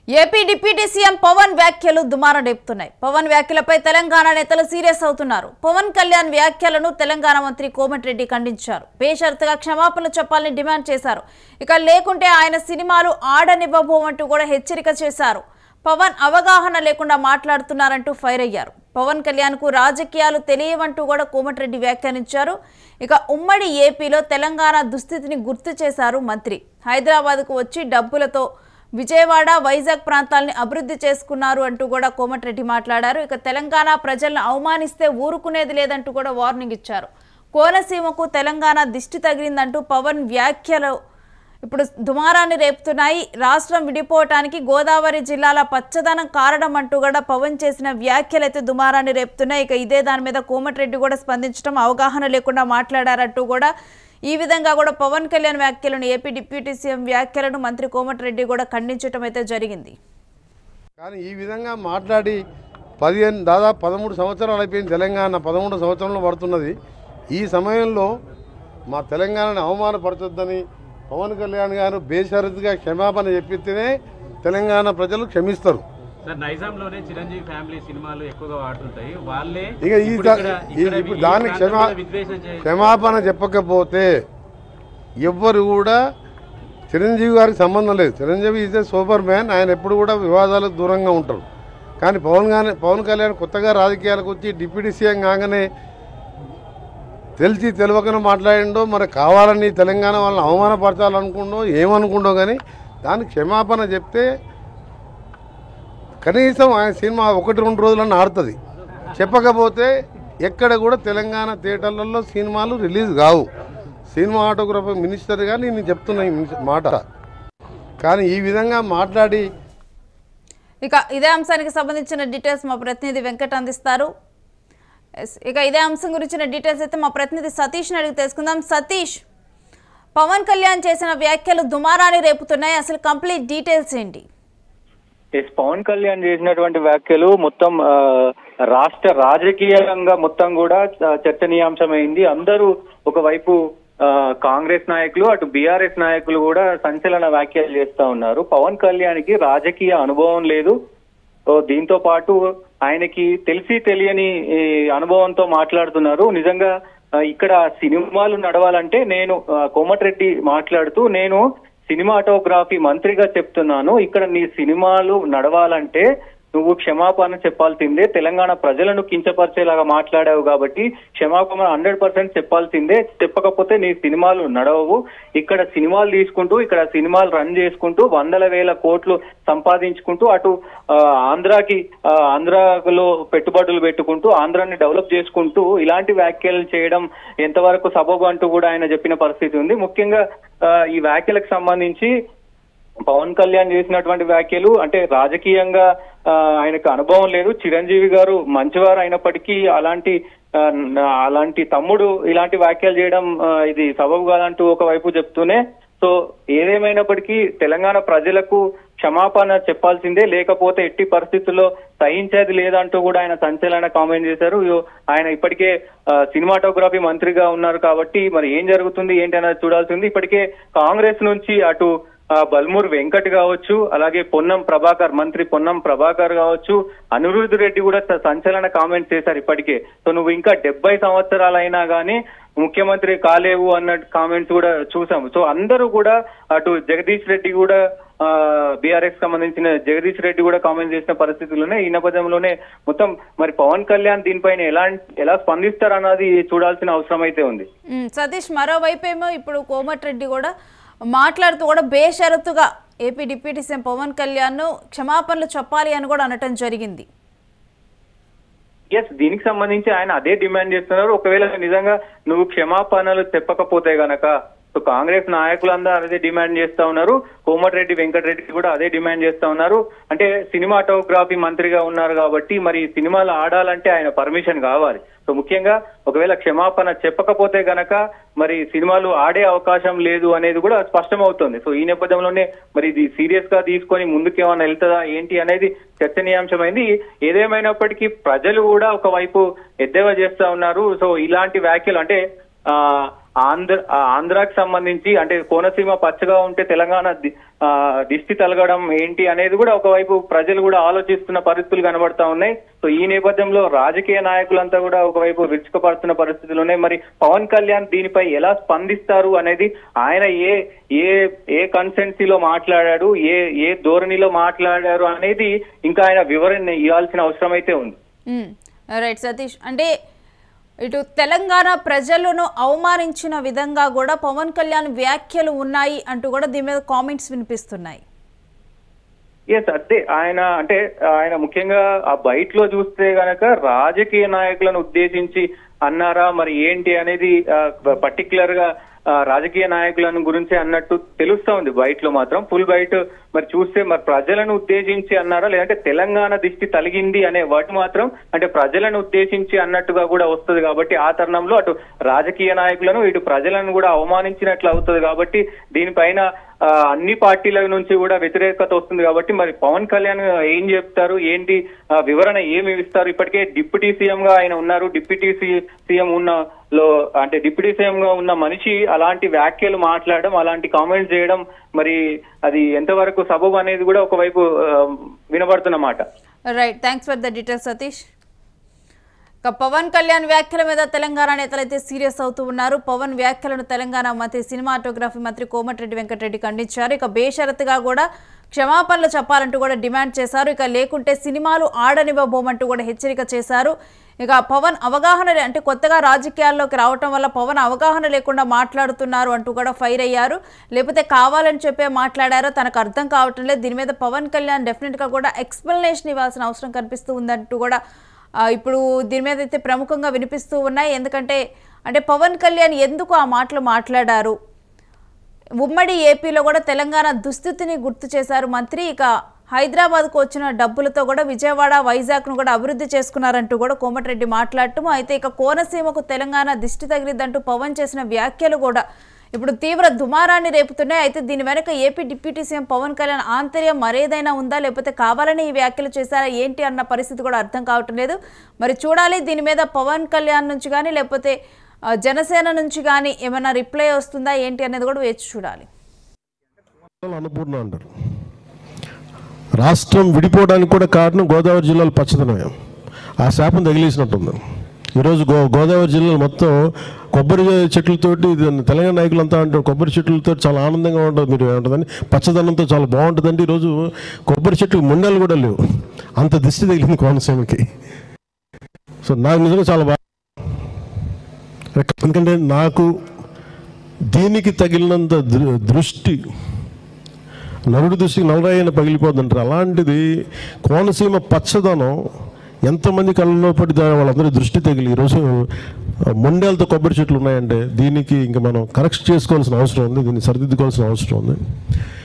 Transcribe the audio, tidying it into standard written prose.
AP deputy CM Pawan వ్యాఖ్యలు దుమారం రేపుతున్నాయి. పవన్ వ్యాఖ్యలపై తెలంగాణ నేతలు సీరియస్ అవుతున్నారు. పవన్ కళ్యాణ్ వ్యాఖ్యలను తెలంగాణ మంత్రి కోమటిరెడ్డి ఖండించారు. బేషరతుగా క్షమాపణలు చెప్పాలని డిమాండ్ చేశారు. ఇక లేకుంటే ఆయన సినిమాలు ఆడనివ్వబోమంటూ కూడా హెచ్చరిక చేశారు. పవన్ అవగాహన లేకుండా మాట్లాడుతున్నారంటూ ఫైర్ అయ్యారు. పవన్ కళ్యాణ్ కు రాజకీయాలు తెలియవంటూ కూడా కోమటిరెడ్డి వ్యాఖ్యానించారు. ఇక ఉమ్మడి ఏపీలో తెలంగాణ దుస్థితిని గుర్తు చేశారు మంత్రి. హైదరాబాద్కు వచ్చి డబ్బులతో విజయవాడ వైజాగ్ ప్రాంతాలని అభివృద్ధి చేసుకున్నారు అంటూ కూడా కోమటిరెడ్డి మాట్లాడారు. ఇక తెలంగాణ ప్రజలను అవమానిస్తే ఊరుకునేది లేదంటూ కూడా వార్నింగ్ ఇచ్చారు. కోనసీమకు తెలంగాణ దిష్టి తగిలిందంటూ పవన్ వ్యాఖ్యలు ఇప్పుడు దుమారాన్ని రేపుతున్నాయి. రాష్ట్రం విడిపోవటానికి గోదావరి జిల్లాల పచ్చదనం కారణం అంటూ కూడా పవన్ చేసిన వ్యాఖ్యలు అయితే దుమారాన్ని రేపుతున్నాయి. ఇక ఇదే దాని మీద కోమటిరెడ్డి కూడా స్పందించడం, అవగాహన లేకుండా మాట్లాడారంటూ కూడా ఈ విధంగా కూడా పవన్ కళ్యాణ్ వ్యాఖ్యలను, ఏపీ డిప్యూటీ సీఎం వ్యాఖ్యలను మంత్రి కోమటిరెడ్డి కూడా ఖండించడం అయితే జరిగింది. కానీ ఈ విధంగా మాట్లాడి దాదాపు 13 సంవత్సరాలు అయిపోయింది. తెలంగాణ 13 సంవత్సరంలో పడుతున్నది. ఈ సమయంలో మా తెలంగాణను అవమానపరచొద్దని పవన్ కళ్యాణ్ గారు బేషరతుగా క్షమాపణ చెప్పితేనే తెలంగాణ ప్రజలు క్షమిస్తారు. నైజాంలోనే చిరంజీవి ఫ్యామిలీ సినిమాలు ఎక్కువగా వాడుతుంటాయి. వాళ్ళే ఇప్పుడు దానికి క్షమాపణ చెప్పకపోతే ఎవ్వరు కూడా చిరంజీవి గారికి సంబంధం లేదు. Chiranjeevi is a super man. ఆయన ఎప్పుడు కూడా వివాదాలకు దూరంగా ఉంటారు. కానీ పవన్ కళ్యాణ్ కొత్తగా రాజకీయాలకు వచ్చి డిప్యూటీ సీఎం కాగానే తెలిసి తెలియకనే మాట్లాడిండో, మరి కావాలని తెలంగాణ వాళ్ళని అవమానపరచాలనుకుండో ఏమనుకుండో, కానీ దానికి క్షమాపణ చెప్తే కనీసం ఆయన సినిమా 1-2 రోజులన్నా ఆడుతుంది. చెప్పకపోతే ఎక్కడ కూడా తెలంగాణ థియేటర్లలో సినిమాలు రిలీజ్ కావు. సినిమాటోగ్రఫీ మినిస్టర్ కానీ నేను చెప్తున్నా ఈ మాట. కానీ ఈ విధంగా మాట్లాడి ఇక ఇదే అంశానికి సంబంధించిన డీటెయిల్స్ మా ప్రతినిధి వెంకట్ అందిస్తారు. ఇక ఇదే అంశం గురించిన డీటెయిల్స్ అయితే మా ప్రతినిధి సతీష్ అడిగి తెలుసుకుందాం. సతీష్, పవన్ కళ్యాణ్ చేసిన వ్యాఖ్యలు దుమారాన్ని రేపుతున్నాయి. అసలు కంప్లీట్ డీటెయిల్స్ ఏంటి? పవన్ కళ్యాణ్ చేసినటువంటి వ్యాఖ్యలు మొత్తం రాష్ట్ర రాజకీయంగా మొత్తం కూడా చర్చనీయాంశమైంది. అందరూ ఒకవైపు కాంగ్రెస్ నాయకులు, అటు బీఆర్ఎస్ నాయకులు కూడా సంచలన వ్యాఖ్యలు చేస్తా ఉన్నారు. పవన్ కళ్యాణ్ కి రాజకీయ అనుభవం లేదు. దీంతో పాటు ఆయనకి తెలిసి తెలియని అనుభవంతో మాట్లాడుతున్నారు. నిజంగా ఇక్కడ సినిమాలు నడవాలంటే నేను కోమటిరెడ్డి మాట్లాడుతూ నేను సినిమాటోగ్రఫీ మంత్రిగా చెప్తున్నాను, ఇక్కడ నీ సినిమాలు నడవాలంటే నువ్వు క్షమాపణ చెప్పాల్సిందే. తెలంగాణ ప్రజలను కించపరిచేలాగా మాట్లాడావు కాబట్టి క్షమాపణ 100% చెప్పాల్సిందే. చెప్పకపోతే నీ సినిమాలు నడవవు. ఇక్కడ సినిమాలు తీసుకుంటూ, ఇక్కడ సినిమాలు రన్ చేసుకుంటూ 100,000 కోట్లు సంపాదించుకుంటూ అటు ఆంధ్రాలో పెట్టుబడులు పెట్టుకుంటూ ఆంధ్రాని డెవలప్ చేసుకుంటూ ఇలాంటి వ్యాఖ్యలు చేయడం ఎంతవరకు సబబు అంటూ కూడా ఆయన చెప్పిన పరిస్థితి ఉంది. ముఖ్యంగా ఈ వ్యాఖ్యలకు సంబంధించి పవన్ కళ్యాణ్ చేసినటువంటి వ్యాఖ్యలు అంటే రాజకీయంగా ఆయనకు అనుభవం లేదు. చిరంజీవి గారు మంచివారు అయినప్పటికీ అలాంటి తమ్ముడు ఇలాంటి వ్యాఖ్యలు చేయడం ఇది సబబు కాదంటూ ఒకవైపు చెప్తూనే, సో ఏదేమైనప్పటికీ తెలంగాణ ప్రజలకు క్షమాపణ చెప్పాల్సిందే, లేకపోతే ఎట్టి పరిస్థితుల్లో సహించేది లేదంటూ కూడా ఆయన సంచలన కామెంట్ చేశారు. ఆయన ఇప్పటికే సినిమాటోగ్రఫీ మంత్రిగా ఉన్నారు కాబట్టి మరి ఏం జరుగుతుంది ఏంటి అనేది చూడాల్సింది. ఇప్పటికే కాంగ్రెస్ నుంచి అటు బల్మూర్ వెంకట్ కావచ్చు, అలాగే మంత్రి పొన్నం ప్రభాకర్ కావచ్చు, అనిరుద్ధ్ రెడ్డి కూడా సంచలన కామెంట్స్ చేశారు ఇప్పటికే. సో నువ్వు ఇంకా 70 సంవత్సరాలైనా కానీ ముఖ్యమంత్రి కాలేవు అన్న కామెంట్స్ కూడా చూసాము. సో అందరూ కూడా అటు జగదీష్ రెడ్డి కూడా బీఆర్ఎస్ సంబంధించిన జగదీష్ రెడ్డి కూడా కామెంట్ చేసిన పరిస్థితుల్లోనే ఈ నేపథ్యంలోనే మొత్తం మరి పవన్ కళ్యాణ్ దీనిపైన ఎలా స్పందిస్తారన్నది చూడాల్సిన అవసరం అయితే ఉంది. సతీష్, మరోవైపు ఏమో ఇప్పుడు కోమటిరెడ్డి కూడా మాట్లాడుతూ కూడా బేషరతుగా AP deputy CM Pawan Kalyan క్షమాపణలు చెప్పాలి అని కూడా అనటం జరిగింది. దీనికి సంబంధించి ఆయన అదే డిమాండ్ చేస్తున్నారు. ఒకవేళ నిజంగా నువ్వు క్షమాపణలు చెప్పకపోతే గనక సో కాంగ్రెస్ నాయకులందరూ అదే డిమాండ్ చేస్తా ఉన్నారు. కోమటిరెడ్డి వెంకటరెడ్డి కూడా అదే డిమాండ్ చేస్తా ఉన్నారు. అంటే సినిమాటోగ్రఫీ మంత్రిగా ఉన్నారు కాబట్టి మరి సినిమాలు ఆడాలంటే ఆయన పర్మిషన్ కావాలి. సో ముఖ్యంగా ఒకవేళ క్షమాపణ చెప్పకపోతే గనక మరి సినిమాలు ఆడే అవకాశం లేదు అనేది కూడా స్పష్టమవుతుంది. సో ఈ నేపథ్యంలోనే మరి ఇది సీరియస్ గా తీసుకొని ముందుకేమన్నా వెళ్తుందా ఏంటి అనేది చర్చనీయాంశమైంది. ఏదేమైనప్పటికీ ప్రజలు కూడా ఒకవైపు ఎద్దేవా చేస్తా ఉన్నారు. సో ఇలాంటి వ్యాఖ్యలు అంటే ఆంధ్రాకి సంబంధించి అంటే కోనసీమ పచ్చగా ఉంటే తెలంగాణ దిష్టి తలగడం ఏంటి అనేది కూడా ఒకవైపు ప్రజలు కూడా ఆలోచిస్తున్న పరిస్థితులు కనబడతా ఉన్నాయి. సో ఈ నేపథ్యంలో రాజకీయ నాయకులంతా కూడా ఒకవైపు విరుచుకుపడుతున్న పరిస్థితులు ఉన్నాయి. మరి పవన్ కళ్యాణ్ దీనిపై ఎలా స్పందిస్తారు అనేది, ఆయన ఏ కన్సెన్సీలో మాట్లాడాడు, ఏ ధోరణిలో మాట్లాడారు అనేది ఇంకా ఆయన వివరణ ఇవ్వాల్సిన అవసరం అయితే ఉంది. రైట్ సతీష్, అంటే ఇటు తెలంగాణ ప్రజలను అవమానించిన విధంగా కూడా పవన్ కళ్యాణ్ వ్యాఖ్యలు ఉన్నాయి అంటూ కూడా దీని మీద కామెంట్స్ వినిపిస్తున్నాయి. అదే ఆయన ముఖ్యంగా ఆ బయటలో చూస్తే గనక రాజకీయ నాయకులను ఉద్దేశించి అన్నారా మరి ఏంటి అనేది పర్టికులర్ గా రాజకీయ నాయకులను గురించి అన్నట్టు తెలుస్తా ఉంది. బయటలో మాత్రం ఫుల్ బయట మరి చూస్తే మరి ప్రజలను ఉద్దేశించి అన్నారా లేదంటే తెలంగాణ దిష్టి తలిగింది అనే వర్డ్ మాత్రం అంటే ప్రజలను ఉద్దేశించి అన్నట్టుగా కూడా వస్తుంది. కాబట్టి ఆ తరుణంలో అటు రాజకీయ నాయకులను ఇటు ప్రజలను కూడా అవమానించినట్లు అవుతుంది. కాబట్టి దీనిపైన అన్ని పార్టీల నుంచి కూడా వ్యతిరేకత వస్తుంది. కాబట్టి మరి పవన్ కళ్యాణ్ ఏం చెప్తారు, ఏంటి వివరణ ఏమి ఇస్తారు? ఇప్పటికే డిప్యూటీ సీఎం గా ఆయన ఉన్నారు. డిప్యూటీ సీఎం డిప్యూటీ సీఎం గా ఉన్న మనిషి అలాంటి వ్యాఖ్యలు మాట్లాడడం, అలాంటి కామెంట్స్ చేయడం మరి అది ఎంతవరకు సబబు అనేది కూడా ఒకవైపు వినబడుతున్నమాట. Right, thanks for the details Satish. Pavan Kalyan వ్యాఖ్యల మీద తెలంగాణ నేతలైతే సీరియస్ అవుతూ ఉన్నారు. పవన్ వ్యాఖ్యలను తెలంగాణ మంత్రి సినిమాటోగ్రఫీ మంత్రి కోమటిరెడ్డి వెంకటరెడ్డి ఖండించారు. ఇక బేషరతుగా కూడా క్షమాపణలు చెప్పాలంటూ కూడా డిమాండ్ చేశారు. ఇక లేకుంటే సినిమాలు ఆడనివ్వబోమంటూ కూడా హెచ్చరిక చేశారు. ఇక పవన్ అవగాహన అంటే కొత్తగా రాజకీయాల్లోకి రావటం వల్ల పవన్ అవగాహన లేకుండా మాట్లాడుతున్నారు అంటూ కూడా ఫైర్ అయ్యారు. లేకపోతే కావాలని చెప్పే మాట్లాడారో తనకు అర్థం కావటం లేదు. దీని మీద పవన్ కళ్యాణ్ డెఫినెట్గా కూడా ఎక్స్ప్లెనేషన్ ఇవ్వాల్సిన అవసరం కనిపిస్తూ ఉందంటూ కూడా ఇప్పుడు దీని మీద అయితే ప్రముఖంగా వినిపిస్తూ ఉన్నాయి. ఎందుకంటే పవన్ కళ్యాణ్ ఎందుకు ఆ మాటలు మాట్లాడారు, ఉమ్మడి ఏపీలో కూడా తెలంగాణ దుస్థితిని గుర్తు చేశారు మంత్రి. ఇక హైదరాబాద్కు వచ్చిన డబ్బులతో కూడా విజయవాడ వైజాగ్ను కూడా అభివృద్ధి చేసుకున్నారంటూ కూడా కోమటిరెడ్డి మాట్లాడటం. అయితే ఇక కోనసీమకు తెలంగాణ దిష్టి తగిలిద్దంటూ పవన్ చేసిన వ్యాఖ్యలు కూడా ఇప్పుడు తీవ్ర దుమారాన్ని రేపుతున్నాయి. అయితే దీని వెనక AP deputy CM Pawan Kalyan ఆంతర్యం మరేదైనా ఉందా, లేకపోతే కావాలని ఈ వ్యాఖ్యలు చేశారా ఏంటి అన్న పరిస్థితి కూడా అర్థం కావటం లేదు. మరి చూడాలి దీని మీద పవన్ కళ్యాణ్ నుంచి కానీ లేకపోతే జనసేన నుంచి కానీ ఏమైనా రిప్లై వస్తుందా ఏంటి అనేది కూడా వేచి చూడాలి. అన్నపూర్ణ అంటారు. రాష్ట్రం విడిపోవడానికి కూడా కారణం గోదావరి జిల్లాలో పచ్చదనం. ఆ శాపం తగిలేసినట్టుంది. ఈరోజు గోదావరి జిల్లాలో మొత్తం కొబ్బరి చెట్లతోటి తెలంగాణ నాయకులంతా అంటారు కొబ్బరి చెట్లతో చాలా ఆనందంగా ఉంటుంది, మీరు ఏమంటుందని పచ్చదనంతో చాలా బాగుంటుందండి. ఈరోజు కొబ్బరి చెట్లు ముండలు కూడా లేవు, అంత దిష్టి తగిలింది కోనసీమకి. సో నాకు నిజంగా చాలా బాగా, ఎందుకంటే నాకు దీనికి తగిలినంత దృష్టి నరుడి దృష్టికి నల్లరాయన పగిలిపోతుంటారు. అలాంటిది కోనసీమ పచ్చదనం ఎంతమంది కళ్ళలో పడి వాళ్ళందరూ దృష్టి తగిలి ఈరోజు మొండేలతో కొబ్బరి చెట్లు ఉన్నాయంటే దీనికి ఇంకా మనం కరెక్ట్ చేసుకోవాల్సిన అవసరం ఉంది, దీన్ని సరిదిద్దుకోవాల్సిన అవసరం ఉంది.